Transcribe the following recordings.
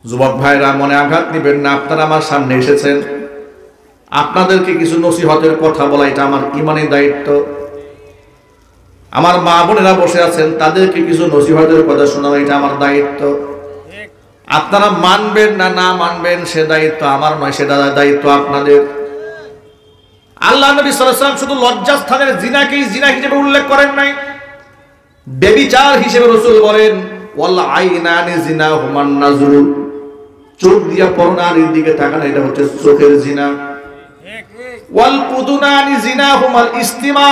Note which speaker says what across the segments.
Speaker 1: যুবক ভাইরা মনে আঘাত নেবেন না, আপনারা আমার সামনে এসেছেন, আপনাদেরকে কিছু নসিহতের কথা বলা এটা আমার ইমানি দায়িত্ব। আমার মা বোনেরা বসে আছেন, তাদেরকে কিছু নসিহতের কথা শোনানো এটা আমার দায়িত্ব। আপনারা মানবেন না না মানবেন সে দায়িত্ব আমার নয়, সেটা দায়িত্ব আপনাদের। আল্লাহ নবী সাল্লাল্লাহু আলাইহি ওয়াসাল্লাম শুধু লজ্জাস্থানের জিনাকেই জিনা হিসেবে উল্লেখ করেন নাই, ব্যভিচার হিসেবে রাসূল বলেন ওয়াল আইনানি জিনাহুমান নাজরু, চোখ দিয়া পরনারীর দিকে তাকানো এটা হচ্ছে চোখের জিনা। ওয়াল উযুনানি জিনাহুমাল ইস্তিমা,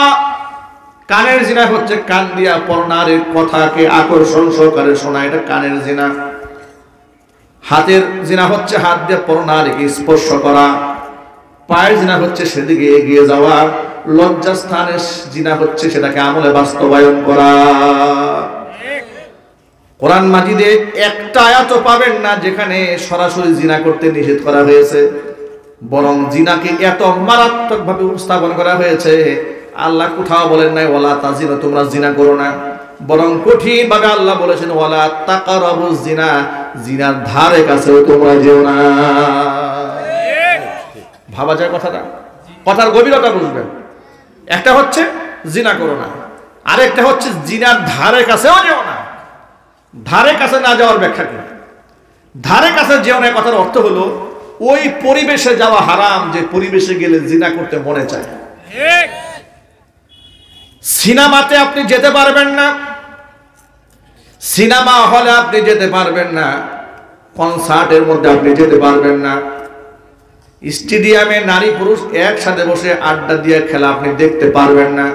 Speaker 1: কানের জিনা হচ্ছে কান দিয়া পরনারীর কথাকে আকর্ষণ সহকারে শোনা, এটা কানের জিনা। হাতের জিনা হচ্ছে হাত দিয়ে পরনারীকে স্পর্শ করা, পায়ের জিনা হচ্ছে সেদিকে এগিয়ে যাওয়া, লজ্জাস্থানের জিনা হচ্ছে সেটাকে আমলে বাস্তবায়ন করা। কোরআন মাজিদে একটা আয়াতও পাবেন না যেখানে সরাসরি জিনা করতে নিষেধ করা হয়েছে, বরং জিনাকে এত মারাত্মকভাবে উপস্থাপন করা হয়েছে। আল্লাহ কোথাও বলেন নাই ওয়ালা তাজিনা, তোমরা জিনা করো না, বরং কঠিন ভাবে আল্লাহ বলেছেন ওয়ালা তাকারাবুজ জিনা, জিনার ধারে কাছেও তোমরা যেও না। ভাবা যায় কথাটা, কথার গভীরতা বুঝবেন। একটা হচ্ছে জিনা করো না, আরেকটা হচ্ছে জিনার ধারে কাছেও যেও না। ধারে কাছে না যাওয়ার ব্যাখ্যা কি? ধারে কাছে যেও না কথার অর্থ হলো ওই পরিবেশে যাওয়া হারাম যে পরিবেশে গেলে জিনা করতে মনে চায়। সিনেমাতে আপনি যেতে পারবেন না, সিনেমা হলে আপনি যেতে পারবেন না, কনসার্টের মধ্যে আপনি যেতে পারবেন না, স্টেডিয়ামে নারী পুরুষ একসাথে বসে আড্ডা দিয়ে খেলা আপনি দেখতে পারবেন না,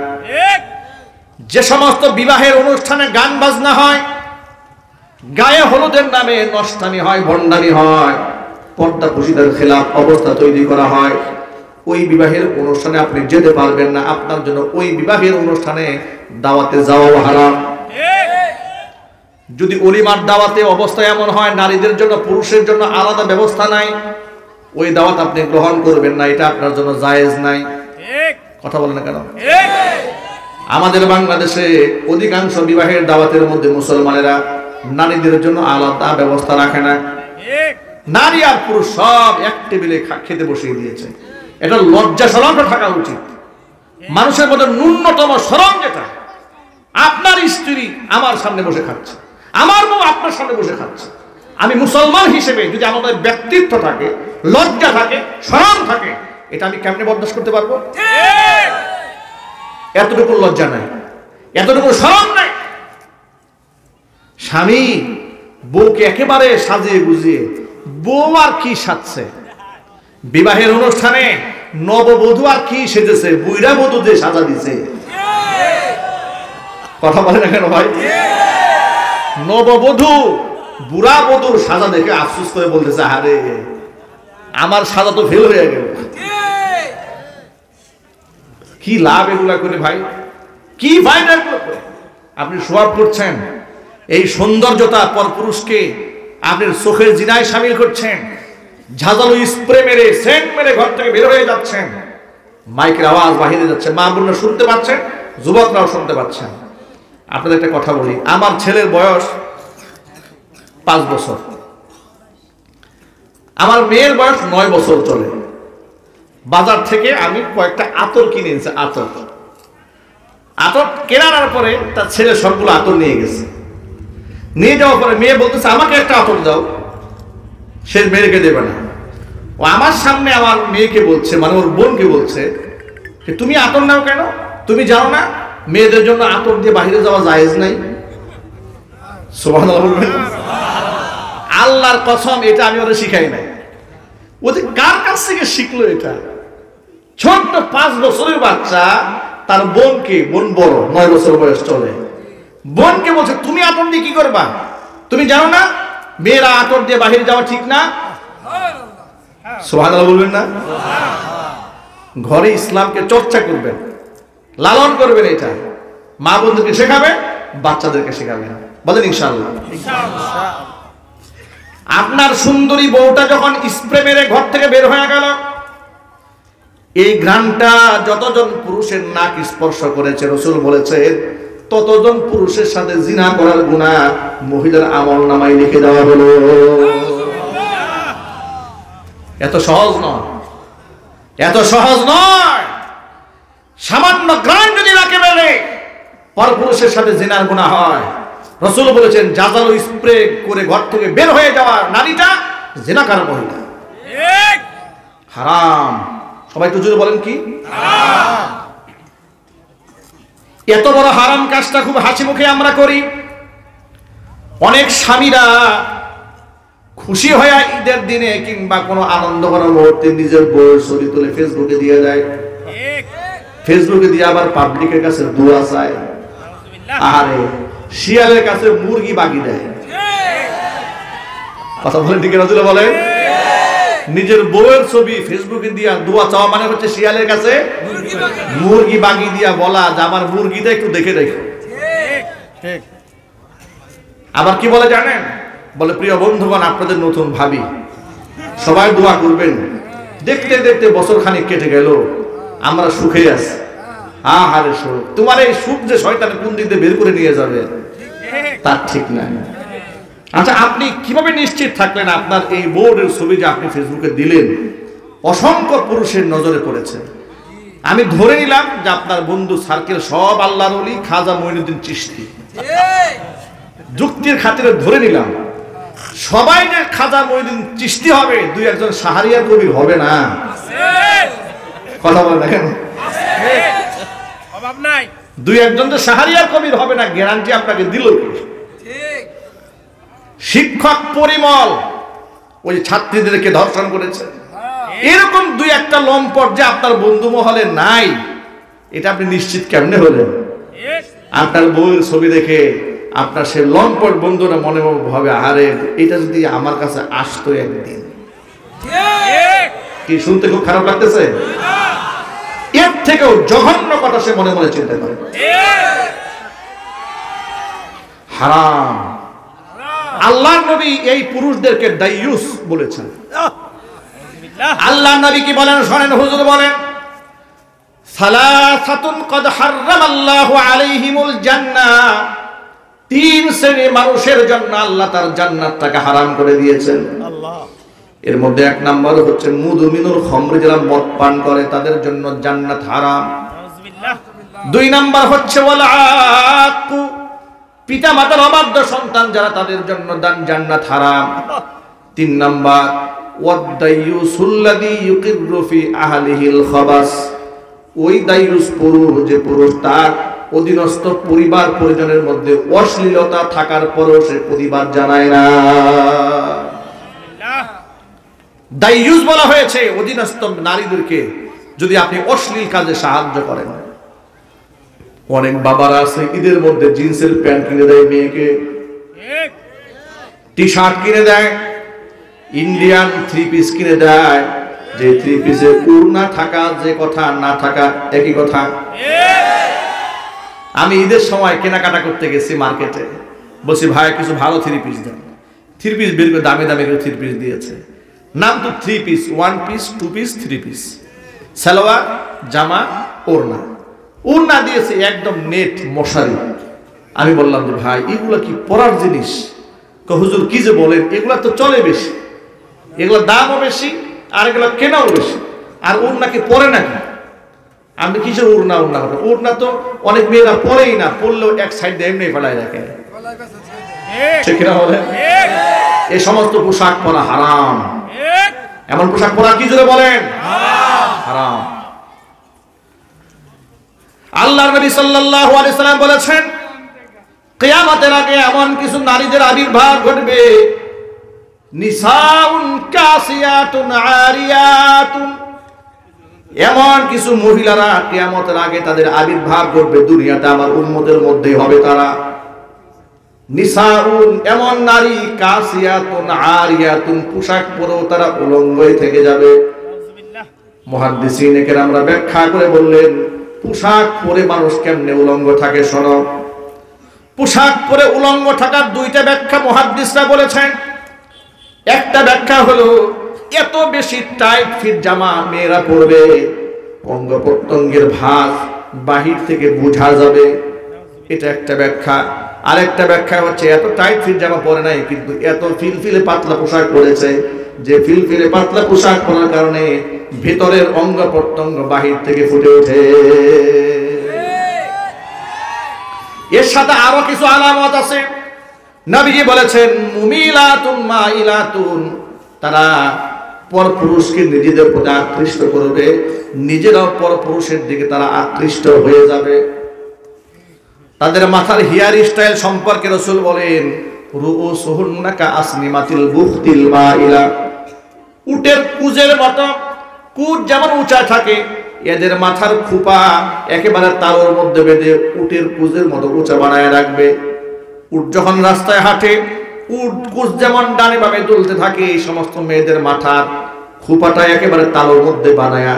Speaker 1: যে সমস্ত বিবাহের অনুষ্ঠানে গান বাজনা হয়, গায়ে হলুদের নামে নষ্টামি হয়, ভণ্ডামি হয়, পর্দা পুশিদার খেলাফ অবস্থা তৈরি করা হয়, ওই বিবাহের অনুষ্ঠানে আপনি যেতে পারবেন না। আপনার জন্য ওই বিবাহের অনুষ্ঠানে দাওয়াতে যাওয়া হারাম। যদি ওলিমার দাওয়াতে অবস্থা এমন হয় নারীদের জন্য পুরুষের জন্য আলাদা ব্যবস্থা নাই, ওই দাওয়াত আপনি গ্রহণ করবেন না, এটা আপনার জন্য জায়েজ নাই। কথা বলেন না কেন? আমাদের বাংলাদেশে অধিকাংশ বিবাহের দাওয়াতের মধ্যে মুসলমানেরা নারীদের জন্য আলাদা ব্যবস্থা রাখে না, নারী আর পুরুষ সব এক টেবিলে খেতে বসিয়ে দিয়েছে। এটা লজ্জা শরম থাকা উচিত। মানুষের মধ্যে ন্যূনতম শরম যেটা, আপনার স্ত্রী আমার সামনে বসে খাচ্ছে, আমার বউ আপনার সামনে বসে খাচ্ছে, আমি মুসলমান হিসেবে যদি আমাদের ব্যক্তিত্ব থাকে, লজ্জা থাকে, শরম থাকে, এটা আমি কেমনে বরদাস্ত করতে পারবো? এতটুকু লজ্জা নাই, এতটুকু শরম নাই। স্বামী বউকে একেবারে সাজিয়ে গুজিয়ে, বউ আর কি সাজছে, বিবাহের অনুষ্ঠানে নববধূ আর কি সেজেছে, বুইড়া বধূ যে সাজা দিছে। কথা বলে না কেন ভাই? নববধূ বুড়া বধূর সাজা দেখে আফসোস করে বলতেছে আরে আমার সাজা তো ফেল হয়ে গেল। কি লাভ এগুলা করে ভাই? কি ফায়দা এগুলো করে? আপনি সোয়াব করছেন, এই সৌন্দর্যতা পরপুরুষকে আপনি চোখের জিনায় শামিল করছেন, ঝাঁঝালো স্প্রে মেরে সেন্ট মেরে ঘর থেকে বের হয়ে যাচ্ছেন, মাইকের আওয়াজ বাহিরে যাচ্ছে, মা বোনরা শুনতে পাচ্ছেন, যুবকরাও শুনতে পাচ্ছেন। আপনাদের একটা কথা বলি, আমার ছেলের বয়স 5 বছর, আমার মেয়ের বয়স 9 বছর চলে। বাজার থেকে আমি কয়েকটা আতর কিনে এনেছি। আতর কেনার পরে তার ছেলে সবগুলো আতর নিয়ে গেছে। নিয়ে যাওয়ার পরে মেয়ে বলতেছে আমাকে একটা আতর দাও, সে মেয়েকে দেবে না। ও আমার সামনে আমার মেয়েকে বলছে, মানে ওর বোনকে বলছে তুমি আতর নাও কেন? তুমি জানো না মেয়েদের জন্য আতর দিয়ে বাইরে যাওয়া জায়েজ নাই? সুবহানাল্লাহ বলবেন। আল্লাহর কসম এটা আমি ওরা শিখাই নাই। ওদের কার কাছ থেকে শিখলো এটা? ছোট্ট 5 বছরের বাচ্চা তার বোনকে, বোন বড় 9 বছর বয়স চলে, বোনকে বলছে তুমি আতর দিয়ে কি করবা? তুমি জানো না মেয়েরা আতর দিয়ে বাহিরে যাওয়া ঠিক না? সুবহানাল্লাহ বলবেন না? ঘরে ইসলামকে চর্চা করবেন, লালন করবেন, এটা মা বোনদেরকে শেখাবেন, বাচ্চাদেরকে শেখাবেন। বলেন ইনশাআল্লাহ। আপনার সুন্দরী বউটা যখন স্প্রে মেরে ঘর থেকে বের হয়ে গেল, এই ঘ্রাণটা যতজন পুরুষের নাক স্পর্শ করেছে রাসূল বলেছেন ততজন পুরুষের সাথে জিনা করার গুনাহ মহিলার আমলনামায় লিখে দেওয়া হলো। এত সহজ নয়, এত সহজ নয়। সামান্য গ্রাম যদি নাকে মেলে পরপুরুষের সাথে জিনার গুনাহ হয়, রাসূল বলেছেন জাজালো স্প্রে করে ঘর থেকে বের হয়ে যাওয়া নারীটা জিনাকার মহিলা, ঠিক হারাম। সবাই একটু জোরে বলেন কি হারাম। এত বড় হারাম কাজটা খুব হাসি মুখে আমরা করি। অনেক স্বামীরা খুশি হয়ে ঈদের দিনে কিংবা কোনো আনন্দ করার মুহূর্তে নিজের বউয়ের ছবি তুলে ফেসবুকে দিয়ে দেয়, ফেসবুকে দিয়ে আবার পাবলিকের কাছে দোয়া চায়। আরে শিয়ালের কাছে মুরগি বাগি দেয়, কথা বলেন ঠিক না? বলেন নিজের বউয়ের ছবি ফেসবুকে দিয়া দোয়া চাওয়া মানে হচ্ছে শিয়ালের কাছে মুরগি বাগি দিয়া বলা যে আমার মুরগিটা একটু দেখে দেখো। আবার কি বলে জানেন? বলে প্রিয় বন্ধুগণ, আপনাদের নতুন ভাবি, সবাই দোয়া করবেন। দেখতে দেখতে বছর খানিক কেটে গেল, আমরা সুখে আছি। আহারে সুখ, তোমার এই সুখ যে শয়তান কোন দিক দিয়ে বের করে নিয়ে যাবে তার ঠিক নাই। আচ্ছা, আপনি কিভাবে নিশ্চিত থাকলেন আপনার এই বোর্ডের ছবি যে আপনি ফেসবুকে দিলেন অসংখ্য পুরুষের নজরে পড়েছে? আমি ধরে নিলাম যে আপনার বন্ধু সার্কেল সব আল্লাহর ওলি খাজা মঈনুদ্দিন চিশতি, যুক্তির খাতিরে ধরে নিলাম। সবাই যে খাজা মঈনুদ্দিন চিশতি হবে, দুই একজন শাহরিয়ার কবির হবে না। কথা বলেন না কেন? দুই একজন যে শাহরিয়ার কবির হবে না, গ্যারান্টি আপনাকে দিল কি? শিক্ষক পরিমল ওই ছাত্রীদেরকে ধর্ষণ করেছে, এরকম দুই একটা লম্পট যে আপনার বন্ধু মহলে নাই, এটা আপনি নিশ্চিত কেমনে হলেন? আপনার বউয়ের ছবি দেখে আপনার সে লম্পট বন্ধুরা মনে ভাবে, আরে এটা যদি আমার কাছে আসতো একদিন। কি শুনতে খুব খারাপ লাগতেছে? এর থেকেও জঘন্য কথা সে মনে মনে চিন্তা করে। হারাম। আল্লাহর নবী এই পুরুষদেরকে দাইয়ুস বলেছেন। আল্লাহর নবী কি বলেন শুনেন, হুজুর বলেন, সালাসাতুন কদ হারামাল্লাহু আলাইহিমুল জান্নাহ, তিন শ্রেণীর মানুষের জন্য আল্লাহ তার জান্নাতটাকে হারাম করে দিয়েছেন। আল্লাহ, এর মধ্যে এক নাম্বার হচ্ছে মুদমিনুল খামর, যারা মদ পান করে তাদের জন্য জান্নাত হারাম। দুই নাম্বার হচ্ছে ওয়াল আকু, পিতা মাতার অবাধ্য সন্তান যারা, তাদের জন্য জান্নাত হারাম। তিন নাম্বার ওয়াদাইয়ুসুল্লাযী ইউকিররু ফি আহলিহিল খাবাস, ওই দাইয়ুস পুরুষ যে পুরুষ তার অধীনস্থ পরিবার পরিজনের মধ্যে অশ্লীলতা থাকার পরেও সে প্রতিবাদ জানায় না। দাইয়ুস বলা হয়েছে অধীনস্থ নারীদেরকে যদি আপনি অশ্লীল কাজে সাহায্য করেন। অনেক বাবারা আছে ঈদের মধ্যে জিন্সের প্যান্ট কিনে দেয় মেয়েকে, টি শার্ট কিনে দেয়, ইন্ডিয়ান থ্রি পিস কিনে দেয়, যে থ্রি পিসে ওড়না থাকা যে কথা না থাকা একই কথা। আমি ঈদের সময় কেনাকাটা করতে গেছি মার্কেটে, বলছি ভাই কিছু ভালো থ্রি পিস দেন। থ্রি পিস বের করে দামি দামি করে থ্রি পিস দিয়েছে, নাম তো three piece, one piece, two piece, three piece, salwar জামা ওড়না, ওড়না দিয়েছে একদম নেট মশারি। আমি বললাম যে ভাই এগুলা কি পরার জিনিস? হুজুর কি যে বলেন, এগুলা তো চলে বেশি, এগুলোর দামও বেশি আর এগুলো কেনাও বেশি, আর ওড়না কি পরে নাকি? আপনি কিসের ওড়না ওড়না করেন? ওড়না তো অনেক মেয়েরা পরেই না, পরলেও এক সাইড দিয়ে এমনি ফেলায় রাখে, ঠিক না বলেন? এই সমস্ত পোশাক পরা হারাম। এমন পোশাক পরা কি জোরে বলেন হারাম। আল্লাহর নবী সাল্লাল্লাহু আলাইহি সাল্লাম বলেছেন, কিয়ামতের আগে এমন কিছু নারীদের আবির্ভাব ঘটবে, নিসাউন কাসিয়াতুন আরিয়াতুন, এমন কিছু মহিলারা কিয়ামতের আগে তাদের আবির্ভাব ঘটবে দুনিয়াতে, আমার উম্মতের মধ্যে হবে তারা। নিসাউন এমন নারী, কাসিয়াতুন আরিয়াতুন পোশাক পরেও তারা উলঙ্গ থেকে যাবে। মুহাদ্দিসিনে কেরামরা ব্যাখ্যা করে বললেন, পোশাক পরে মানুষ কেমনে উলঙ্গ থাকে? শোনো, পোশাক পরে উলঙ্গ থাকার দুইটা ব্যাখ্যা মুহাদ্দিসরা বলেছেন। একটা ব্যাখ্যা হলো এত বেশি টাইট ফিট জামা মেয়েরা পরবে, অঙ্গ প্রত্যঙ্গের ভাঁজ বাহির থেকে বোঝা যাবে, এটা একটা ব্যাখ্যা। আরেকটা ব্যাখ্যা হচ্ছে এত টাইট ফিট জামা পরে নাই, কিন্তু এত ফিলফিলে পাতলা পোশাক পরেছে, যে ফিলফিলে পাতলা পোশাক পরার কারণে ভিতরের অঙ্গ প্রত্যঙ্গ বাহির থেকে ফুটে ওঠে। এর সাথে আরো কিছু আলামত আছে। নবীজি বলেছেন মুমিলাতুন মাইলাতুন, তারা পরপুরুষকে নিজেদের প্রতি আকৃষ্ট করবে, নিজেরাও পরপুরুষের দিকে তারা আকৃষ্ট হয়ে যাবে। তাদের মাথার হেয়ার স্টাইল সম্পর্কে রাসূল বলেন রুউসুহুন্না কাআসনিমাতিল বুখতিল মাইলা, উটের কুজের মতো, কুজ যেমন উঁচা থাকে এদের মাথার খোপা একেবারে তালুর মধ্যে বেঁধে উটের কুজের মতো উঁচা বানায় রাখবে। উট যখন রাস্তায় হাঁটে উট কুজ যেমন ডানে বামে দুলতে থাকে, এই সমস্ত মেয়েদের মাথার খোপাটা একেবারে তালুর মধ্যে বানায়া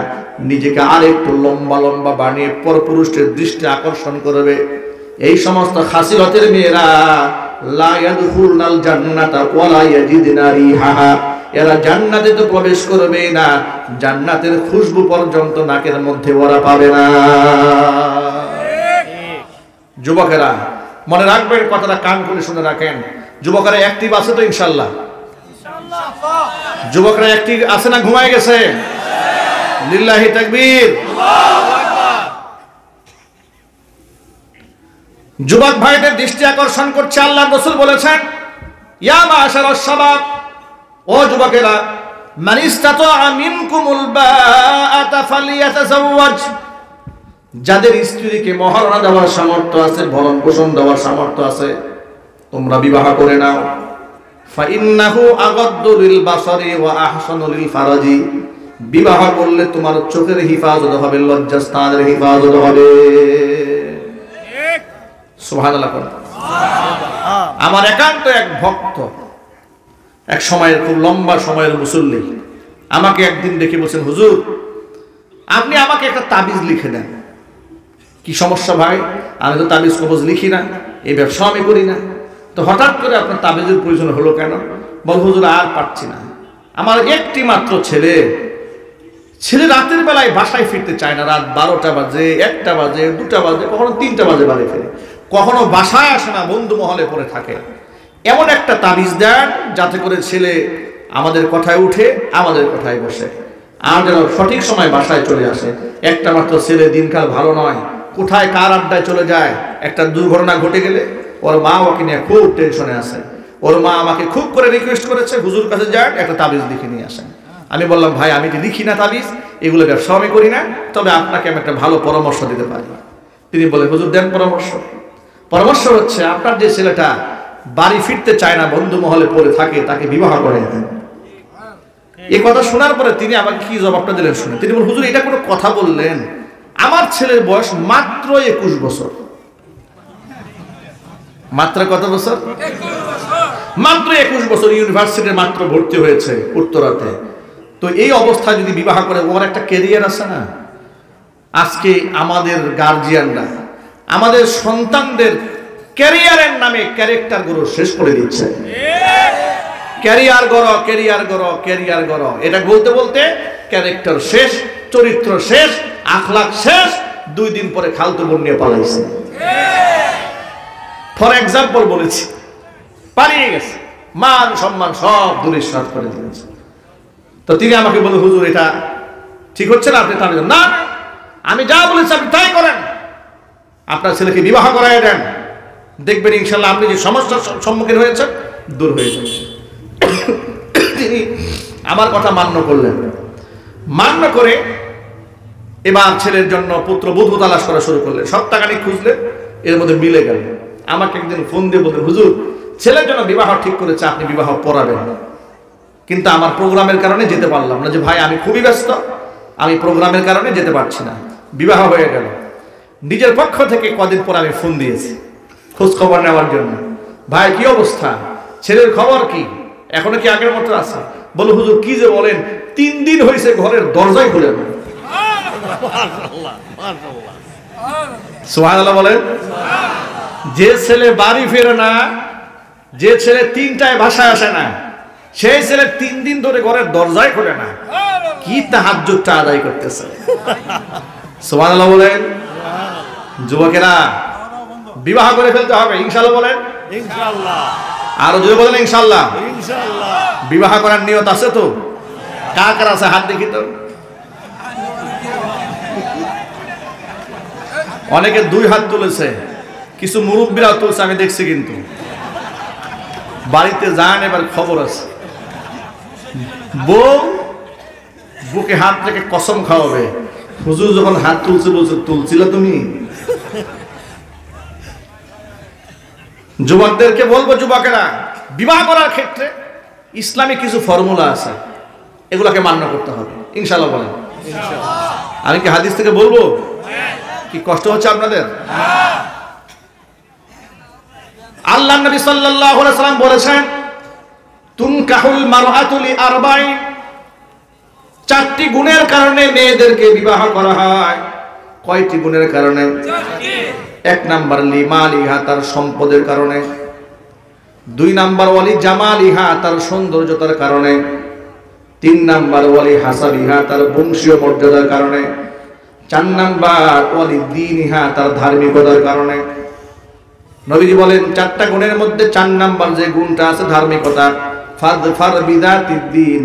Speaker 1: নিজেকে আরেকটু লম্বা লম্বা বানিয়ে পরপুরুষের দৃষ্টি আকর্ষণ করবে। এই সমস্ত খাসিলতের মেয়েরা লা ইয়াদখুলনাল জান্নাতা ওয়ালা ইয়াজিদনা রিহাহা, এরা জান্নাতে তো প্রবেশ করবে না, জান্নাতের খুশবু পর্যন্ত নাকের মধ্যে ওরা পাবে না। যুবকেরা মনে রাখবেন, কথাটা কান খুলে শুনে রাখেন। যুবকেরা অ্যাক্টিভ আছে তো ইনশাআল্লাহ? যুবকরা অ্যাক্টিভ আছে না ঘুমায় গেছে? লিল্লাহি তাকবীর। যুবক ভাইদের দৃষ্টি আকর্ষণ করছে। আল্লাহর রাসূল বলেছেন ইয়া মাশারাশ শাবাব, ও যুবকেরা, মান ইসতাতাআ মিনকুমুল বাআতা ফালিয়াতাযাওয়াজ, যাদের স্ত্রীকে মহারণা দেওয়ার সামর্থ্য আছে, ভরণ পোষণ দেওয়ার সামর্থ্য আছে, তোমরা বিবাহ করে নাও। ফাইন্নাহু আগাদ্দু লিল বাসারি ওয়া আহসানু লিল ফারাজি, বিবাহ করলে তোমার চোখের হিফাজত হবে, লজ্জাস্থানের হিফাজত হবে। সুবহানাল্লাহ। আমার একান্ত এক ভক্ত, এক সময়ের খুব লম্বা সময়ের মুসল্লি, আমাকে একদিন দেখে বলছেন হুজুর আপনি আমাকে একটা তাবিজ লিখে দেন। কি সমস্যা ভাই? আমি তো তাবিজ কবজ লিখি না, এই ব্যবসা আমি করি না, তো হঠাৎ করে আপনার তাবিজের প্রয়োজন হলো কেন? বল হুজুর আর পারছি না, আমার একটি মাত্র ছেলে রাতের বেলায় বাসায় ফিরতে চায় না, রাত 12টা বাজে, 1টা বাজে, 2টা বাজে, কখনো 3টা বাজে বাড়ি ফেরে, কখনো বাসায় আসে না, বন্ধু মহলে পড়ে থাকে। এমন একটা তাবিজ দেন যাতে করে ছেলে আমাদের কথায় উঠে, আমাদের কথায় বসে, আর যেন সঠিক সময় বাসায় চলে আসে। একটা মাত্র ছেলে, দিনকাল ভালো নয়, কোথায় কার আড্ডায় চলে যায়, একটা দুর্ঘটনা ঘটে গেলে ওর মা ওকে নিয়ে খুব টেনশনে আছে। ওর মা আমাকে খুব করে রিকোয়েস্ট করেছে হুজুর কাছে যান, একটা তাবিজ লিখে নিয়ে আসেন। আমি বললাম ভাই আমি লিখি না তাবিজ, এগুলো ব্যবসা আমি করি না, তবে আপনাকে আমি একটা ভালো পরামর্শ দিতে পারি। তিনি বলে হুজুর দেন পরামর্শ। পরামর্শ হচ্ছে আপনার যে ছেলেটা বাড়ি ফিরতে চায় না, বন্ধু মহলে পড়ে থাকে, তাকে বিবাহ করে দেন। এই কথা শোনার পরে তিনি আমাকে কি জবাবটা দিলেন শুনে। তিনি বলেন হুজুর এটা কোনো কথা বললেন, আমার ছেলের বয়স মাত্র 21 বছর। মাত্র কত বছর? মাত্র 21 বছর, ইউনিভার্সিটিতে মাত্র ভর্তি হয়েছে উত্তরাতে। তো এই অবস্থা যদি বিবাহ করে, ওর একটা ক্যারিয়ার আছে না। আজকে আমাদের গার্জিয়ানরা আমাদের সন্তানদের ক্যারিয়ারের নামে ক্যারেক্টার গুলো শেষ করে দিচ্ছে। ক্যারিয়ার গড়ো, ক্যারিয়ার গড়ো, ক্যারিয়ার গড়ো, এটা বলতে বলতে ক্যারেক্টার শেষ, চরিত্র শেষ, আখলাক শেষ, 2 দিন পরে খালতু বোন নিয়ে পালাইছে। ফর এক্সাম্পল বলেছি, পালিয়ে গেছে, মান সম্মান সব দুলিশাত করে দিয়েছে। তো তিনি আমাকে বলে হুজুর এটা ঠিক হচ্ছে না, আপনি তা না, আমি যা বলেছি আপনি তাই করেন, আপনার ছেলেকে বিবাহ করায় দেন, দেখবেন ইনশাল্লাহ আপনি যে সমস্যার সম্মুখীন হয়েছেন দূর হয়ে যাবে। তিনি আমার কথা মান্য করলেন। মান্য করে এবার ছেলের জন্য পুত্রবধূ তালাশ করা শুরু করলেন। সপ্তাহখানিক খুঁজলেন, এর মধ্যে মিলে গেল। আমাকে একদিন ফোন দিয়ে বললেন হুজুর ছেলের জন্য বিবাহ ঠিক করেছে, আপনি বিবাহ পড়াবেন। কিন্তু আমার প্রোগ্রামের কারণে যেতে পারলাম না। যে ভাই আমি খুবই ব্যস্ত, আমি প্রোগ্রামের কারণে যেতে পারছি না। বিবাহ হয়ে গেল। নিজের পক্ষ থেকে কদিন পর আমি ফোন দিয়েছি খোঁজ খবর নেওয়ার জন্য, ভাই কি অবস্থা, ছেলের খবর কি, এখনো কি আগের মতো আছে? বলো হুজুর কি যে বলেন, 3 দিন হয়েছে ঘরের দরজাই খুলে না। সুবহানাল্লাহ বলেন। যে ছেলে বাড়ি ফেরে না, যে ছেলে 3টায় বাসায় আসে না, সেই ছেলে 3 দিন ধরে ঘরের দরজাই খুলে না। কি তাহাজ্জুদটা আদায় করতেছে। সুবহানাল্লাহ বলেন। যুবকেরা বিবাহ করে ফেলতে হবে ইনশাআল্লাহ বলেন। ইনশাআল্লাহ। আরো জোরে বলেন ইনশাআল্লাহ।
Speaker 2: ইনশাআল্লাহ।
Speaker 1: বিবাহ করার নিয়ত আছে তো? কার কার আছে হাত দেখি তো। অনেকে 2 হাত তুলেছে, কিছু মুরব্বীরা তুলছে, আমি দেখছি। কিন্তু বাড়িতে যান, এবার খবর আছে। বউ বুকে হাত রেখে কসম খাওয়াবে, হুজুর যখন হাত তুলছে বলছে তুলছিল তুমি। যুবকদেরকে বলবো, যুবকেরা বিবাহ করার ক্ষেত্রে ইসলামে কিছু ফর্মুলা আছে, এগুলাকে মান্য করতে হবে ইনশাআল্লাহ। বলেন আমি কি হাদিস থেকে বলবো? কি কষ্ট হচ্ছে আপনাদের? আল্লাহ নবী সাল্লাল্লাহু আলাইহি ওয়াসাল্লাম বলেছেন, তুনকাহুল মারআতু লিআরবাইন, 4টি গুণের কারণে মেয়েদেরকে বিবাহ করা হয়। কয়টি গুণের কারণে? 1 নাম্বার লিমালিহা, তার সম্পদের কারণে। 2 নাম্বার ওয়ালি জামালিহা, তার সৌন্দর্যতার কারণে। 3 নাম্বার ওয়ালি হাসাবিহা, তার বংশীয় মর্যাদার কারণে। 4 নাম্বার ওয়ালি দীনিহা, তার ধার্মিকতার কারণে। নবীজি বলেন 4টা গুণের মধ্যে 4 নাম্বার যে গুণটা আছে ধার্মিকতা। ফাযফার বিযাতিদ দ্বীন,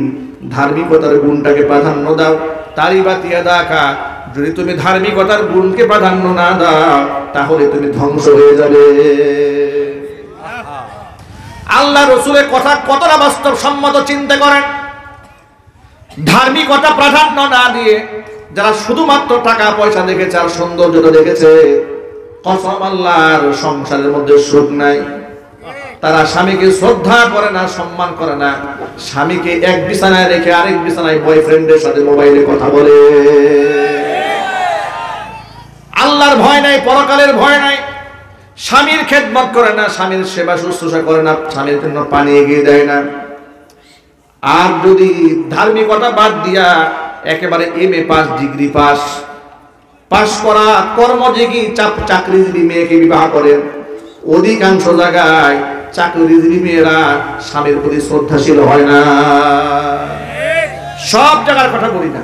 Speaker 1: ধার্মিকতার গুণটাকে প্রাধান্য দাও। তারিবাত ইয়াদাকা, যদি তুমি ধার্মিকতার গুণকে প্রাধান্য না দাও তাহলে তুমি ধ্বংস হয়ে যাবে। আল্লাহ রাসূলের কথা কতটা বাস্তবসম্মত চিন্তা করেন। ধার্মিকতা প্রাধান্য না দিয়ে যারা শুধুমাত্র টাকা পয়সা দেখেছে আর সৌন্দর্যতা দেখেছে, কসম আল্লাহর, সংসারের মধ্যে সুখ নাই। তারা স্বামীকে শ্রদ্ধা করে না, সম্মান করে না। স্বামীকে এক বিছানায় রেখে আরেক বিছানায় বয়ফ্রেন্ডের সাথে মোবাইলে কথা বলে। আল্লাহর ভয় নাই, পরকালের ভয় নাই। স্বামীর খেদমত করে না, স্বামীর সেবা শুশ্রূষা করে না, স্বামীর জন্য পানি এগিয়ে দেয় না। আর যদি ধার্মিকতা বাদ দিয়া একেবারে MA পাস, ডিগ্রি পাস করা কর্মযোগী চাকরিজীবী মেয়েকে বিবাহ করেন, অধিকাংশ জায়গায় চাকরিজীবী মেয়েরা স্বামীর প্রতি শ্রদ্ধাশীল হয় না। সব জায়গার কথা বলি না,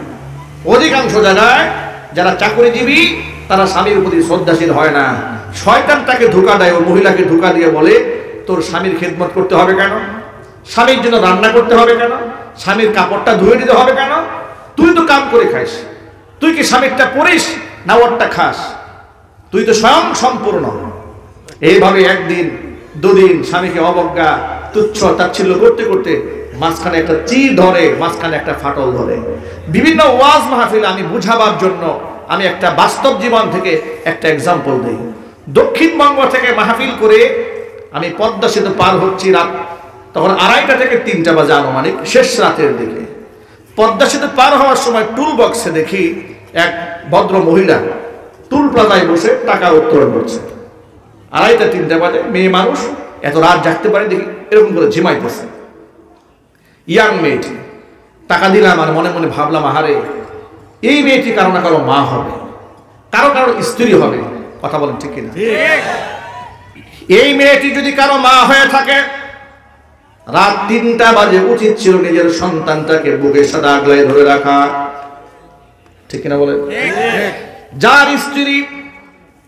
Speaker 1: অধিকাংশ জায়গায় যারা চাকরিজীবী তারা স্বামীর প্রতি শ্রদ্ধাশীল হয় না। শয়তান তাকে ধোঁকা দেয়, ও মহিলাকে ধোঁকা দিয়ে বলে, তোর স্বামীর খেদমত করতে হবে কেন? স্বামীর জন্য রান্না করতে হবে কেন? স্বামীর কাপড়টা ধুয়ে দিতে হবে কেন? তুই তো কাম করে খাইস, তুই কি স্বামীরটা পরিস না ওরটা খাস? তুই তো স্বয়ং সম্পূর্ণ। এইভাবে 1 দিন 2 দিন স্বামীকে অবজ্ঞা, তুচ্ছ তাচ্ছিল্য করতে করতে মাঝখানে একটা চির ধরে, মাঝখানে একটা ফাটল ধরে। বিভিন্ন ওয়াজ মাহফিল আমি বুঝাবার জন্য আমি একটা বাস্তব জীবন থেকে একটা এক্সাম্পল দিই। দক্ষিণবঙ্গ থেকে মাহফিল করে আমি পদ্মা সেতু পার হচ্ছি, রাত তখন 2:30 থেকে 3টা বাজে আনুমানিক, শেষ রাতের দিকে। পদ্মা সেতু পার হওয়ার সময় টুল বক্সে দেখি এক ভদ্র মহিলা টুল প্লাজায় বসে টাকা উত্তোলন করছে। 2:30 3টা বাজে, মেয়ে মানুষ, এত রাত জাগতে পারে দেখি এরকম করে ঝিমাইতেছে। ইয়াং মেয়েটি, টাকা দিলাম আর মনে মনে ভাবলাম, আহারে এই মেয়েটি কারো না কারো মা হবে, কারো কারো স্ত্রী হবে। কথা বলেন ঠিক কিনা? এই মেয়েটি যদি কারো মা হয়ে থাকে, রাত 3টা বাজে উচিত ছিল নিজের সন্তানটাকে বুকের সাথে আগলায় ধরে রাখা। ঠিক কিনা বলেন? যার স্ত্রী,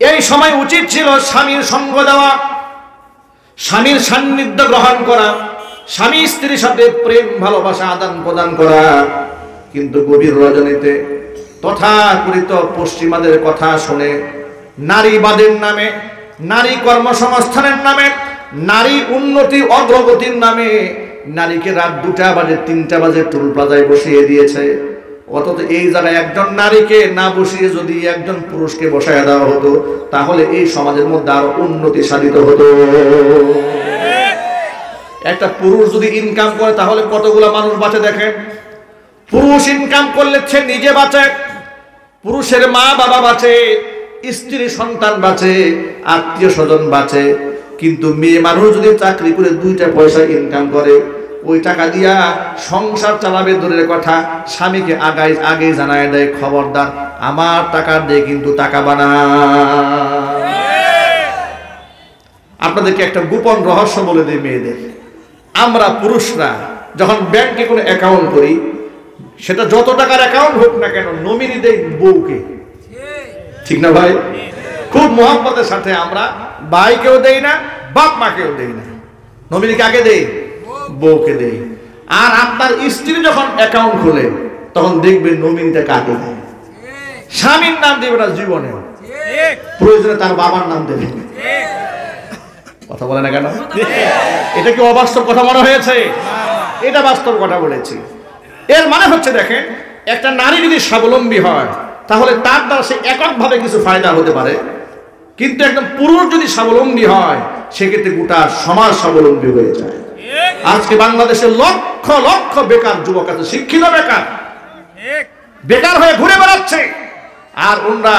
Speaker 1: এই সময় উচিত ছিল স্বামীর সঙ্গ দেওয়া, স্বামীর সান্নিধ্য গ্রহণ করা, স্বামী স্ত্রীর সাথে প্রেম ভালোবাসা আদান প্রদান করা। কিন্তু গভীর রজনীতে তথাকথিত পশ্চিমাদের কথা শুনে, নারীবাদের নামে, নারী কর্মসংস্থানের নামে, নারী উন্নতি অগ্রগতির নামে নারীকে রাত 2টা বাজে 3টা বাজে টুল প্লাজায় বসিয়ে দিয়েছে। অথচ এই জায়গায় একজন নারীকে না বসিয়ে যদি একজন পুরুষকে বসায় দেওয়া হতো তাহলে এই সমাজের মধ্যে আরো উন্নতি সাধিত হতো। একটা পুরুষ যদি ইনকাম করে তাহলে কতগুলো মানুষ বাঁচে দেখেন। পুরুষ ইনকাম করলে সে নিজে বাঁচে, পুরুষের মা বাবা বাঁচে, স্ত্রী সন্তান বাঁচে, আত্মীয় স্বজন বাঁচে। কিন্তু মেয়ে মানুষ যদি চাকরি করে 2টা পয়সা ইনকাম করে, ওই টাকা দিয়া সংসার চালাবে দূরের কথা, স্বামীকে আগে জানায় দেয়, খবরদার আমার টাকা দিয়ে কিন্তু টাকা বানা। আপনাদেরকে একটা গোপন রহস্য বলে দিই মেয়েদের, আমরা পুরুষরা যখন ব্যাংকে কোনো অ্যাকাউন্ট করি, সেটা যত টাকার অ্যাকাউন্ট হোক না কেন, নমিনি দেই বউকে। ঠিক না ভাই? খুব মহব্বতের সাথে আমরা ভাইকেও দেই না, বাপ মাকেও দেই না, নমিনি কাকে দেয়? বউকে দেয়। আর আপনার স্ত্রী যখন অ্যাকাউন্ট খোলে তখন দেখবেন নমিনিটা কাকে দেয়। স্বামীর নাম দেবে না জীবনে, প্রয়োজনে তার বাবার নাম দেবে। কথা বলে না কেন? এটা কি অবাস্তব কথা মনে হয়েছে? এটা বাস্তব কথা বলেছি। এর মানে হচ্ছে দেখেন, একটা নারী যদি স্বাবলম্বী হয় তাহলে তার দ্বারা সে এককভাবে কিছু ফায়দা হতে পারে, কিন্তু একদম পুরুষ যদি স্বাবলম্বী হয় সেক্ষেত্রে গোটা সমাজ স্বাবলম্বী হয়ে যায়। আজকে বাংলাদেশে লক্ষ লক্ষ বেকার যুবক আছে, শিক্ষিত বেকার, বেকার হয়ে ঘুরে বেড়াচ্ছে। আর ওনারা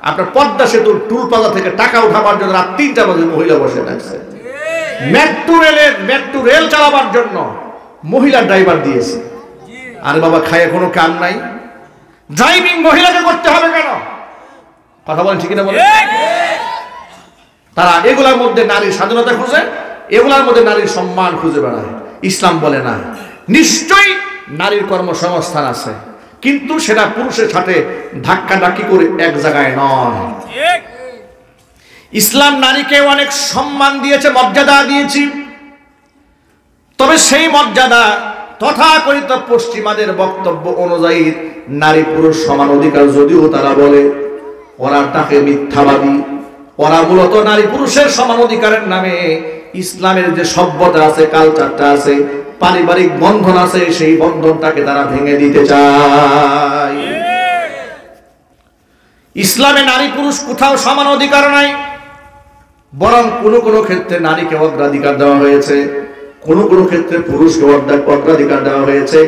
Speaker 1: আপনার পদ্মা সেতুর টুল প্লাজা থেকে টাকা উঠাবার জন্য রাত 3টা বাজে মহিলা বসে থাকছে। মেট্রো রেল চালাবার জন্য মহিলা ড্রাইভার দিয়েছে। আরে বাবা, খায় কোনো কাম নাই, ড্রাইভিং মহিলাকে করতে হবে কেন? কথা বলেন ঠিক না? বলে তারা এগুলার মধ্যে নারীর স্বাধীনতা খুঁজে, এগুলার মধ্যে নারীর সম্মান খুঁজে বেড়ায়। ইসলাম বলে না, নিশ্চয়ই নারীর কর্মসংস্থান আছে, কিন্তু সেটা পুরুষের সাথে ধাক্কাধাক্কি করে এক জায়গায় নয়। ইসলাম নারীকে অনেক সম্মান দিয়েছে, মর্যাদা দিয়েছি, তবে সেই মর্যাদা তথাকথিত পশ্চিমাদের বক্তব্য অনুযায়ী নারী পুরুষ সমান অধিকার যদিও তারা বলে, ওরা তাকে মিথ্যাবাদী। ওরা মূলত নারী পুরুষের সমান অধিকারের নামে ইসলামের যে সভ্যতা আছে, কালচারটা আছে, পারিবারিক বন্ধন আছে, সেই বন্ধনটাকে তারা ভেঙে দিতে চায়। ইসলামে নারী পুরুষ কোথাও সমান অধিকার নাই, বরং কোনো কোনো ক্ষেত্রে নারীকে অগ্রাধিকার দেওয়া হয়েছে, কোনো কোনো ক্ষেত্রে পুরুষকে অগ্রাধিকার দেওয়া হয়েছে।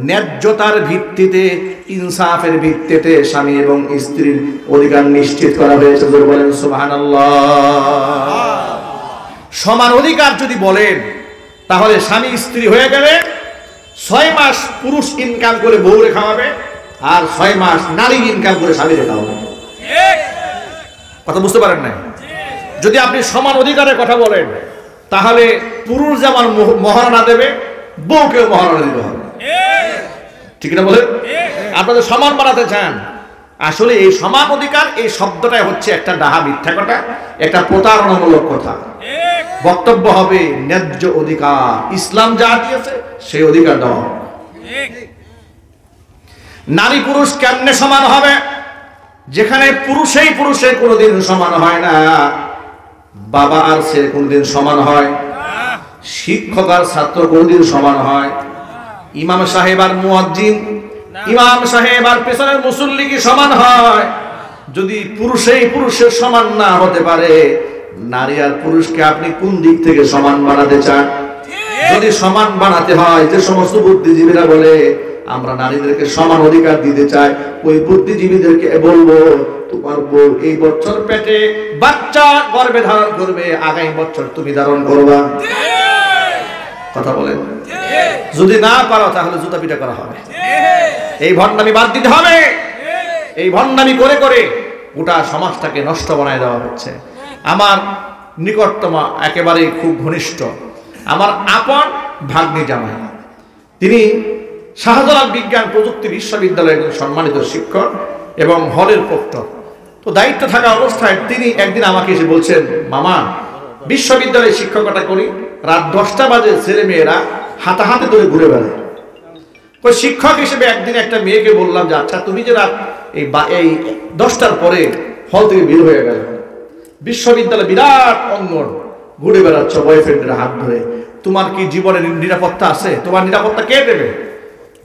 Speaker 1: ন্যায্যতার ভিত্তিতে, ইনসাফের ভিত্তিতে স্বামী এবং স্ত্রীর অধিকার নিশ্চিত করা হয়েছে। বলেন সুবহানাল্লাহ। সমান অধিকার যদি বলেন তাহলে স্বামী স্ত্রী হয়ে গেলে 6 মাস পুরুষ ইনকাম করে বউরে খাওয়াবে, আর 6 মাস নারী ইনকাম করে স্বামীরে খাওয়াবে। কথা বুঝতে পারেন না? যদি আপনি সমান অধিকারের কথা বলেন তাহলে পুরুষ যেমন মহারণা দেবে, বউকেও মহারণা দিতে হবে। ঠিক না বলেন? আপনাদের সমান বানাতে চান। আসলে এই সমান অধিকার, এই শব্দটাই হচ্ছে একটা ডাহা মিথ্যা কথা, একটা প্রতারণামূলক কথা। বক্তব্য হবে ন্যায্য অধিকার, ইসলাম যা দিয়েছে সেই অধিকার দাও। নারী পুরুষ কেমনে সমান হবে? যেখানে পুরুষের কোনোদিন সমান হয় না, বাবা আর ছেলে কোনোদিন সমান হয়, শিক্ষক আর ছাত্র কোনোদিন সমান হয়, ইমাম সাহেব আর মুয়াজ্জিন, ইমাম সাহেব আর পেছনের মুসল্লি কি সমান হয়? যদি পুরুষের সমান না হতে পারে, নারী আর পুরুষকে আপনি কোন দিক থেকে সমান বানাতে চান? যদি সমান বানাতে হয়, যে সমস্ত বুদ্ধিজীবীরা বলে আমরা নারীদেরকে সমান অধিকার দিতে চাই, ওই বুদ্ধিজীবীদেরকে বলবো, তোমার বউ এই বছর পেটে বাচ্চা গর্ভে ধারণ করবে, আগামী বছর তুমি ধারণ করবা। কথা বলেন? যদি না পারো তাহলে জুতা পিটা করা হবে। এই ভণ্ডামি বাদ দিতে হবে। এই ভণ্ডামি করে করে গোটা সমাজটাকে নষ্ট বানায় দেওয়া হচ্ছে। আমার নিকটতম একেবারে খুব ঘনিষ্ঠ, আমার আপন ভাগ্নি জামাই, তিনি শাহজালাল বিজ্ঞান প্রযুক্তি বিশ্ববিদ্যালয়ের একজন সম্মানিত শিক্ষক এবং হলের প্রক্টর। তো দায়িত্ব থাকা অবস্থায় তিনি একদিন আমাকে এসে বলছেন, মামা, বিশ্ববিদ্যালয়ে শিক্ষকতা করি, রাত 10টা বাজে ছেলে মেয়েরা হাতে ধরে ঘুরে বেড়ায়। ওই শিক্ষক হিসেবে একদিন একটা মেয়েকে বললাম যে, আচ্ছা তুমি যে রাত এই 10টার পরে হল থেকে বের হয়ে গেল, বিশ্ববিদ্যালয়ে বিরাট অঙ্গন, ঘুরে বেড়াচ্ছ বয়ফ্রেন্ডের হাত ধরে, তোমার কি জীবনের নিরাপত্তা আছে? তোমার নিরাপত্তা কে দেবে?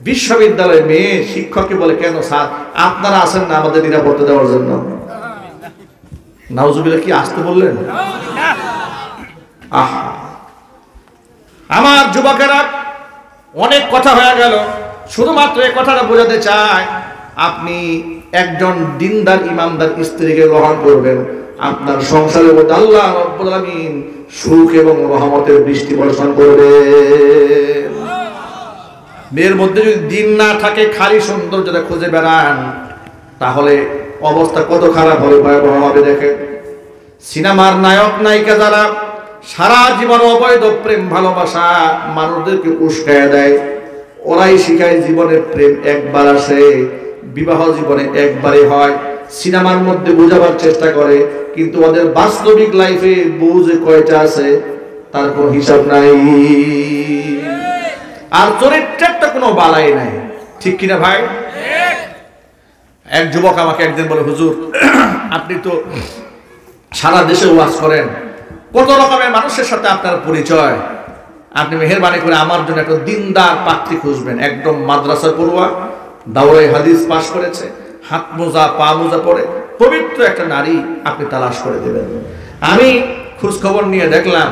Speaker 1: বিশ্ববিদ্যালয়ে মেয়ে শিক্ষককে বলে, কেন স্যার আপনারা আছেন না আমাদের নিরাপত্তা দেওয়ার জন্য? নাউজুবিল্লাহ, কি আসতে বললেন? আহা, আমার যুবকেরা, অনেক কথা হয়ে গেল, শুধুমাত্র এই কথাটা বোঝাতে চাই, আপনি একজন দিনদার ইমানদার স্ত্রীকে গ্রহণ করবেন, আপনার সংসারের মধ্যে আল্লাহ রাব্বুল আলামিন সুখ এবং রহমতের বৃষ্টি বর্ষণ করবে। মেয়ের মধ্যে যদি দিন না থাকে, খালি সৌন্দর্যটা খুঁজে বেড়ান, তাহলে অবস্থা কত খারাপ হবে, ভয়াবহ হবে। দেখেন, সিনেমার নায়ক নায়িকা যারা সারা জীবন অবৈধ প্রেম ভালোবাসা মানুষদেরকে উস্কায়া দেয়, ওরাই শিখায় জীবনের প্রেম একবার আসে, বিবাহ জীবনে একবারই হয়। সিনেমার মধ্যে বোঝাবার চেষ্টা করে, কিন্তু ওদের বাস্তবিক লাইফে বউ যে কয়টা আছে তার কোনো হিসাব নাই। আর চরিত্রের তো কোনো বালাই নাই, ঠিক কিনা ভাই? এক যুবক আমাকে একদিন বলে, হুজুর আপনি তো সারা দেশে ওয়াজ করেন, কত রকমের মানুষের সাথে আপনার পরিচয়, আপনি মেহেরবানি করে আমার জন্য একটা দিনদার পাত্রী খুঁজবেন, একদম মাদ্রাসা পড়ুয়া, দাওরাই হাদিস পাশ করেছে, হাত মোজা পা মোজা পরে পবিত্র একটা নারী আপনি তালাশ করে দেবেন। আমি খোঁজ খবর নিয়ে দেখলাম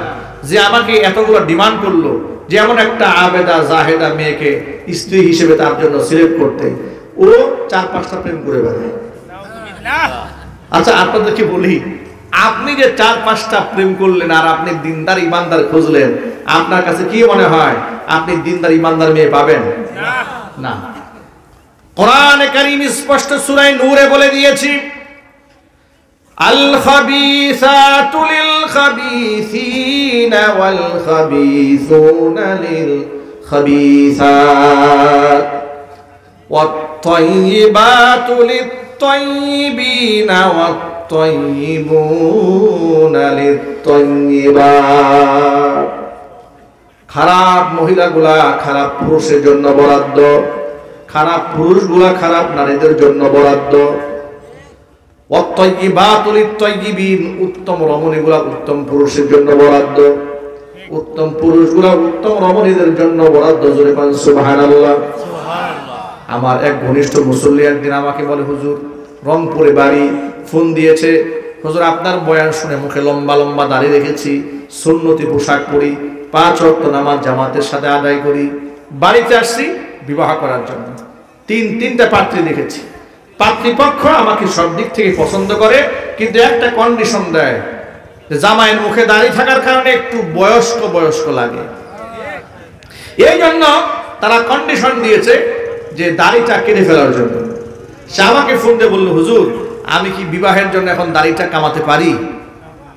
Speaker 1: যে আমাকে এতগুলো ডিমান্ড করলো যে এমন একটা আবেদা জাহেদা মেয়েকে স্ত্রী হিসেবে তার জন্য সিলেক্ট করতে, ও 4-5টা প্রেম করে বেড়ায়। আচ্ছা আপনাদেরকে বলি, আপনি যে 4-5টা প্রেম করলেন আর আপনি দিনদার ইমানদার খুঁজলেন, আপনার কাছে কি মনে হয় আপনি দিনদার ইমানদার মেয়ে পাবেন? না। কোরআনে কারীম স্পষ্ট সূরা নূরে বলে দিয়েছি, আল খাবিসাতু লিল খাবিসিনা ওয়াল খাবিসুনা লিল খাবিসাত ওয়াত তাইয়িবাতু লিত তাইয়িবিনা ওয়াত তাইয়িবুনা লিত তাইয়িবাত। খারাপ মহিলাগুলা খারাপ পুরুষের জন্য বরাদ্দ, খারাপ পুরুষগুলা খারাপ নারীদের জন্য বরাদ্দ। উত্তম রমণীগুলা উত্তম পুরুষের জন্য বরাদ্দ, উত্তম পুরুষগুলা উত্তম রমণীদের জন্য বরাদ্দ। জোরে বলেন সুবহানাল্লাহ। আমার এক ঘনিষ্ঠ মুসল্লি একদিন আমাকে বলে, হুজুর রংপুরে বাড়ি, ফোন দিয়েছে, হুজুর আপনার বয়ান শুনে মুখে লম্বা লম্বা দাড়ি রেখেছি, সুন্নতি পোশাক পরি, 5 ওয়াক্ত নামাজ জামাতের সাথে আদায় করি, বাড়িতে আসছি বিবাহ করার জন্য। 3টা পাত্রী দেখেছি, পাত্রীপক্ষ আমাকে সব দিক থেকে পছন্দ করে, কিন্তু একটা কন্ডিশন দেয় যে জামাইয়ের মুখে দাড়ি থাকার কারণে একটু বয়স্ক বয়স্ক লাগে। এই জন্য তারা কন্ডিশন দিয়েছে যে দাড়িটা কেটে ফেলার জন্য। সে আমাকে ফোন দিয়ে বলল, হুজুর আমি কি বিবাহের জন্য এখন দাড়িটা কামাতে পারি?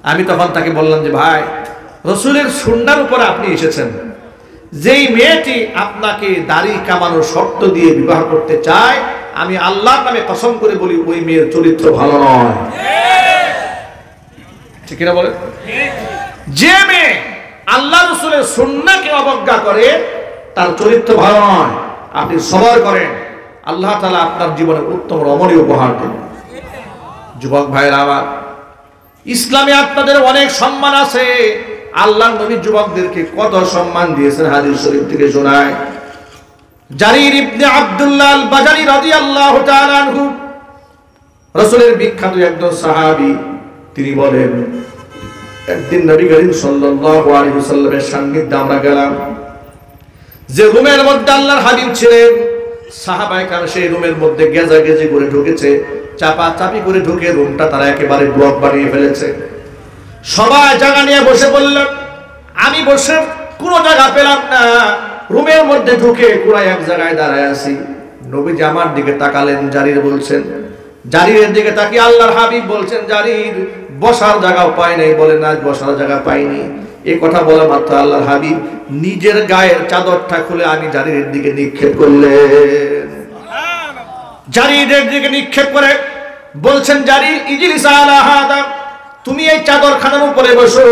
Speaker 1: আমি তখন তাকে বললাম যে ভাই, রসুলের সুন্নাহর উপরে আপনি এসেছেন, যেই মেয়েটি আপনাকে দাড়ি কামানোর শর্ত দিয়ে বিবাহ করতে চায়, আমি আল্লাহর নামে কসম করে বলি ওই মেয়ের চরিত্র ভালো নয়। ঠিক না বলে? যে মেয়ে আল্লাহ রসুলের সুন্নাহকে অবজ্ঞা করে তার চরিত্র ভালো নয়। আপনি সবর করেন, আল্লাহ তাআলা আপনার জীবনে উত্তম রমণী উপহার দেন। যুবক ভাইরা আমার, ইসলামে আপনাদের অনেক সম্মান আছে। আল্লাহর নবী যুবকদেরকে কত সম্মান দিয়েছেন হাদিস শরীফ থেকে শোনায়। জারির ইবনে আব্দুল্লাহ আল বাজারি রাদিয়াল্লাহু তাআলা আনহু, রাসূলের বিখ্যাত একজন সাহাবী, তিনি বলেন একদিন নবী করিম সাল্লাল্লাহু আলাইহি ওয়াসাল্লামের সান্নিধ্যে আমরা গেলাম। যে রুমের মধ্যে আল্লাহর হাবিব ছিলেন, সাহাবায়ে কেরাম সেই রুমের মধ্যে গেজাগেজি করে ঢুকেছে, চাপাচাপি করে ঢুকে রুমটা তারা একেবারে ব্লক বানিয়ে ফেলেছে। সবাই জায়গা নিয়ে বসে পড়লেন। আমি বসে কোনো জায়গা পেলাম না, রুমের মধ্যে ঢুকে পুরো এক জায়গায় দাঁড়ায় আছি। নবীজি আমার দিকে তাকালেন, জারির বলছেন, জারিরের দিকে তাকিয়ে আল্লাহর হাবিব বলছেন, জারির বসার জায়গাও পাই নাই। বলে না, বসার জায়গা পাইনি। এই কথা বলা মাত্র আল্লাহর হাবিব নিজের গায়ের চাদরটা খুলে আমি জারিরের দিকে নিক্ষেপ করলেন। জারিরের দিকে নিক্ষেপ করে বলছেন, জারির ইজলিস আলা হাদা, তুমি এই চাদরখানার উপরে বসো।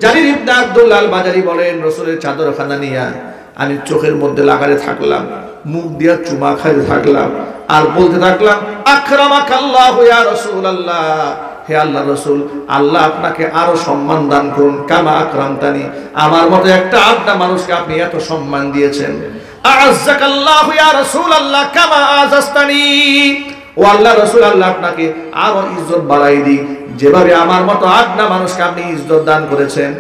Speaker 1: জারির ইবনে আব্দুল্লাহ আল বাজারি বলেন, রাসূলের চাদরখানা নিয়ে আমি চোখের মধ্যে লাগাতে থাকলাম, মুখ দিয়া চুমা খাইতে থাকলাম, আর বলতে থাকলাম, আকরামাকাল্লাহু ইয়া রাসূলুল্লাহ, হে আল্লাহর রাসূল, আল্লাহ আপনাকে আরো সম্মান দান করুন, কামা আকরামতানি, আমার মতো একটা আদনা মানুষকে আপনি এত সম্মান দিয়েছেন। আ'আজ্জাকাল্লাহু ইয়া রাসূলুল্লাহ কামা আ'আজাস্তানি, ও আল্লাহর রাসূল, আল্লাহ আপনাকে আরো ইজ্জত বাড়াই দিক, যেভাবে আমার মতো আদনা মানুষকে আপনি ইজ্জত দান করেছেন।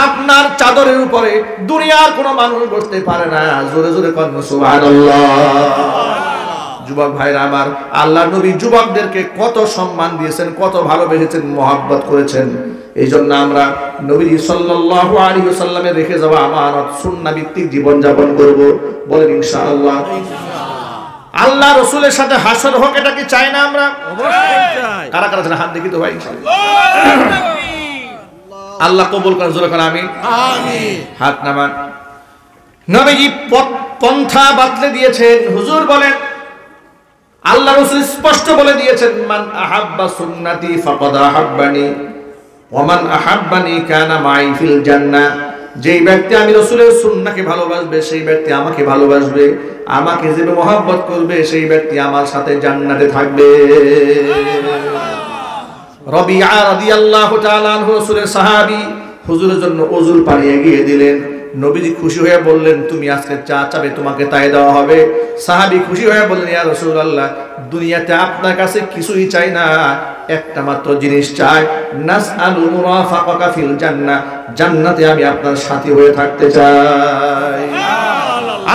Speaker 1: আপনার চাদরের উপরে দুনিয়ার কোনো মানুষ বসতে পারে না। জোরে জোরে বলুন সুবহানাল্লাহ। যুবক ভাইরা আমার, আল্লাহ নবী যুবকদেরকে কত সম্মান দিয়েছেন, কত ভালোবেসেছেন, মহব্বত করেছেন। এই জন্য আমরা নবী সাল্লাল্লাহু আলাইহি ওয়াসাল্লামের রেখে যাওয়া আমানত সুন্নাহ ভিত্তিক জীবন যাপন করব, বলেন ইনশাআল্লাহ। আল্লাহ রসুলের সাথে হাসর হোক, এটা কি চাই না আমরা? কারা কারা চান হাত দেখি তো ভাই। আল্লাহ কবুল করেন, জোরে করে আমিন। হাত নামান। নবীজি পন্থা বাতলে দিয়েছেন। হুজুর বলেন, আল্লাহ রাসূল স্পষ্ট বলে দিয়েছেন, মান আহাব্বা সুন্নতি ফাকাদ আহাব্বানি ওয়া মান আহাব্বানি কানা মাই ফিল জান্নাহ। যেই ব্যক্তি আমি রাসূলের সুন্নাহকে ভালোবাসবে সেই ব্যক্তি আমাকে ভালোবাসবে, আমাকে যে মহব্বত করবে সেই ব্যক্তি আমার সাথে জান্নাতে থাকবে। রবিআ রাদিয়াল্লাহু তাআলা আনহু রাসূলের সাহাবী, হুজুরের জন্য ওযুর পানি এগিয়ে দিলেন। নবীজি খুশি হয়ে বললেন, তুমি আজকে যা চাবে তোমাকে তাই দেওয়া হবে। সাহাবী খুশি হয়ে বললেন, ইয়া রাসূলুল্লাহ, দুনিয়াতে আপনার কাছে কিছুই চাই না, একটা মাত্র জিনিস চাই, নাসআলু মুরাফাকাকা ফিল জান্নাহ, জান্নাতে আমি আপনার সাথী হয়ে থাকতে চাই।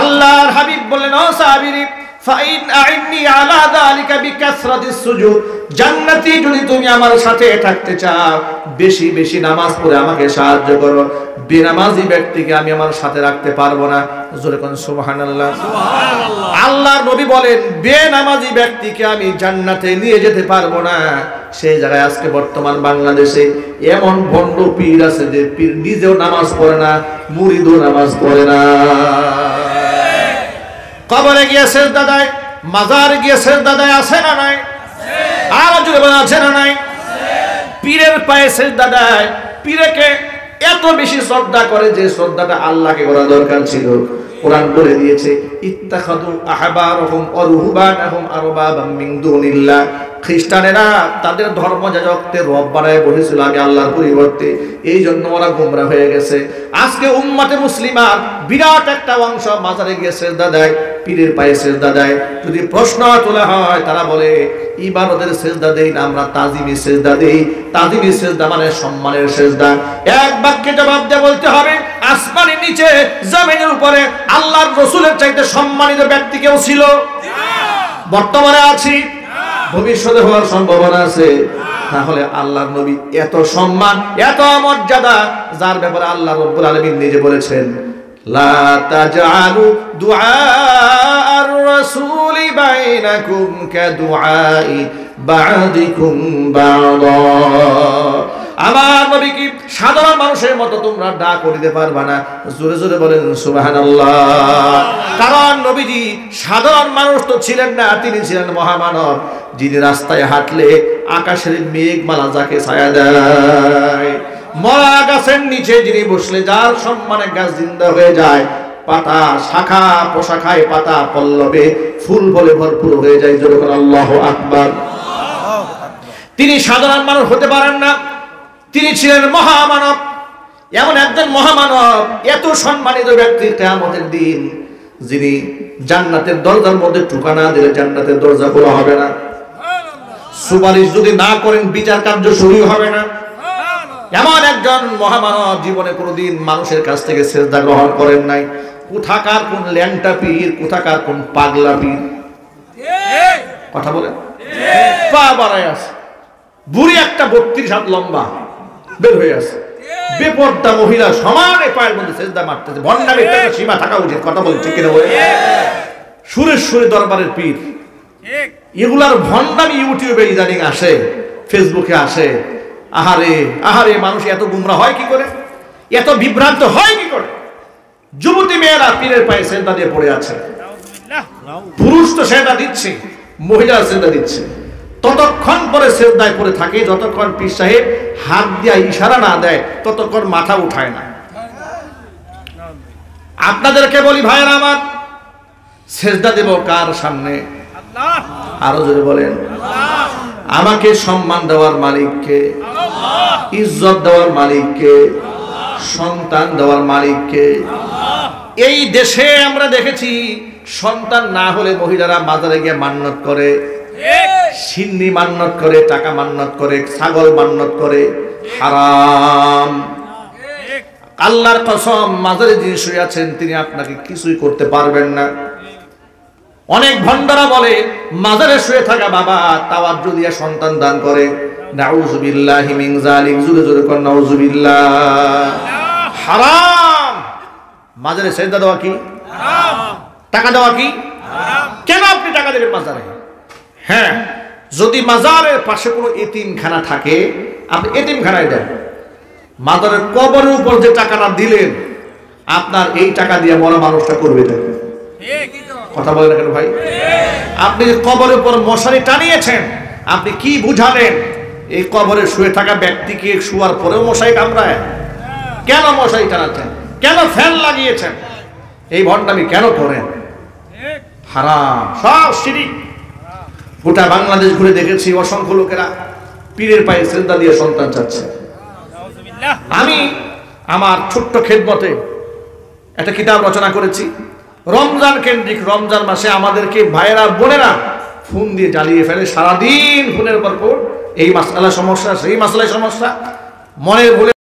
Speaker 1: আল্লাহর হাবিব বললেন, ও সাহাবী, ফাইন আইনি আলা যালিকা বিকাসরাতিস সুজুদ, জান্নাতে যদি তুমি আমার সাথে থাকতে চাও, বেশি বেশি নামাজ পড়ে আমাকে সাহায্য করো। বেনামাজি ব্যক্তিকে আমি আমার সাথে রাখতে পারবো না। জোরে কোন সুবহানাল্লাহ। আল্লাহর নবী বলেন, বেনামাজি ব্যক্তিকে আমি জান্নাতে নিয়ে যেতে পারবো না। সেই জায়গায় আজকে বর্তমান বাংলাদেশে এমন ভণ্ড পীর আছে যে পীর নিজেও নামাজ পড়ে না, মুরিদও নামাজ পড়ে না। কবরে গিয়ে সিজদা দেয়, মাজারে গিয়ে সিজদা দেয়, আছে না নাই? আর জোরে বলেন, আছে না নাই? পীরের পায়ে সিজদা দেয়, পীরকে এত বেশি শ্রদ্ধা করে যে শ্রদ্ধাটা আল্লাহকে করা দরকার ছিল। কোরআন বলে দিয়েছে, ইত্তাখাযু আহবারহুম ওয়া রুহবানাহুম আরবাবাম মিন দুনিল্লাহ, খ্রিস্টানেরা তাদের ধর্মযাজককে রব বানায় বসেছিল আমি আল্লাহর পরিবর্তে, এই জন্য ওরা গোমরা হয়ে গেছে। আজকে উম্মতে মুসলিমার বিরাট একটা অংশ মাজারে গিয়ে সিজদা দেয়, পীরের পায়ে সিজদা দেয়। যদি প্রশ্ন তোলা হয়, তারা বলে ইবাদতের সিজদা দেই না, আমরা তাজিমি সিজদা দেই। তাজিমি সিজদা মানে সম্মানের সিজদা। এক বাক্যে জবাব দিয়ে বলতে হবে, আসমানের নিচে জমিনের উপরে আল্লাহর রাসূলের চাইতে সম্মানিত ব্যক্তি কেউ ছিল? বর্তমানে আছি, ভবিষ্যতে হওয়ার সম্ভাবনা আছে। তাহলে আল্লাহর নবী এত সম্মান, এত মর্যাদা, যার ব্যাপারে আল্লাহ রাব্বুল আলামিন নিজে বলেছেন, লা তাজআলু দুআআর রাসূলি বাইনাকুম কাদুআই বা'দিকুম বা'দা। আমার নবী কি সাধারণ মানুষের মতো তোমরা ডাক করিতে পারবা না? জোরে জোরে বলেন সুবহানাল্লাহ। কারণ নবীজি সাধারণ মানুষ তো ছিলেন না, তিনি ছিলেন মহামানব, যিনি রাস্তায় হাঁটলে আকাশের মেঘমালা যাকে ছায়া দেয়, মরা গাছের নিচে যিনি বসলে যার সম্মানে গাছ জিন্দা হয়ে যায়, পাতা শাখা প্রশাখায় পাতা পল্লবে ফুল বলে ভরপুর হয়ে যায়। জোরে বলেন আল্লাহু আকবার। তিনি সাধারণ মানুষ হতে পারেন না, তিনি ছিলেন মহামানব। এমন একজন মহামানব, এত সম্মানিত ব্যক্তি কিয়ামতের দিন, যিনি জান্নাতের দরজার মধ্যে ঢোকা না দিলে জান্নাতের দরজা খোলা হবে না। সুপারিশ যদি না করেন বিচার কার্য শুরু হবে না। এমন একজন মহামানব জীবনে কোনোদিন মানুষের কাছ থেকে সিজদা গ্রহণ করেন নাই। কোথাকার কোন ল্যাংটা পীর, কোথাকার কোন পাগলা পীর, কথা বলেন, পা বাড়ায় আছে, বুড়ি একটা 32 হাত লম্বা বের হয়ে আছে, বেপর্দা মহিলা সমানে পায়ের মধ্যে সিজদা মারতেছে। ভণ্ডামির একটা সীমা থাকা উচিত, কথা বলেন ঠিক কিনা বলে? সুরে সুরে দরবারের পীর, এগুলার ভণ্ডামি ইউটিউবে ইদানিং আসে, ফেসবুকে আসে। আহারে আহারে, মানুষ এত গুমরা হয় কি করে, এত বিভ্রান্ত হয় কি করে? যুবতী মেয়েরা পীরের পায়ে সিজদা দিয়ে পড়ে আছে। পুরুষ তো সিজদা দিচ্ছে, মহিলা সিজদা দিচ্ছে। ততক্ষণ পরে সিজদায় পড়ে থাকে যতক্ষণ পীর সাহেব হাত দিয়ে ইশারা না দেয়, ততক্ষণ মাথা উঠায় না। আপনাদেরকে বলি ভাইয়েরা আমার, সিজদা দেব কার সামনে? আল্লাহ। আরো জোরে বলেন, আমাকে সম্মান দেওয়ার মালিককে, ইজ্জত দেওয়ার মালিককে, সন্তান দেওয়ার মালিককে। এই দেশে আমরা দেখেছি, সন্তান না হলে মহিলারা বাজারে গিয়ে মান্নত করে, সিন্নি মান্নত করে, টাকা মান্নত করে, ছাগল মান্নত করে। হারাম। আল্লাহর কসম, মাজারে যিনি শুয়ে আছেন তিনি আপনাকে কিছুই করতে পারবেন না। অনেক ভণ্ডরা বলে মাজারে শুয়ে থাকা বাবা তাওয়াজ্জু দিয়ে সন্তান দান করে। নাউযুবিল্লাহি মিন যালিক। জোরে জোরে কোন নাউযুবিল্লাহ। হারাম। মাজারে সিজদা দেওয়া কি হারাম? টাকা দেওয়া কি হারাম? কেন আপনি টাকা দেবেন মাজারে? হ্যাঁ, যদি মাজারের পাশে কোনো এতিমখানা থাকে, আপনি এতিমখানায় দেন। মাজারের কবরের উপর যে টাকাটা দিলেন, আপনার এই টাকা দিয়ে মরা মানুষটা করবে না। কথা বলেন কেন ভাই? আপনি কবরের উপর মশারি টানিয়েছেন, আপনি কি বুঝালেন? এই কবরে শুয়ে থাকা ব্যক্তিকে শোয়ার পরেও মশারি কামড়ায়? কেন মশারি টানাচ্ছেন? কেন ফ্যান লাগিয়েছেন, এই ভণ্ডামি কেন করেন? হারাম, সব শিরিক। গোটা বাংলাদেশ ঘুরে দেখেছি অসংখ্য লোকেরা পীরের পায়ে শ্রদ্ধা দিয়ে সন্তান চাচ্ছে। আমি আমার ছোট্ট খেদমতে একটা কিতাব রচনা করেছি রমজান কেন্দ্রিক। রমজান মাসে আমাদেরকে ভাইয়েরা বোনেরা ফোন দিয়ে জ্বালিয়ে ফেলে, সারাদিন ফোনের পর এই মাসআলা সমস্যা, সেই মাসআলায় সমস্যা, মনের ভুলে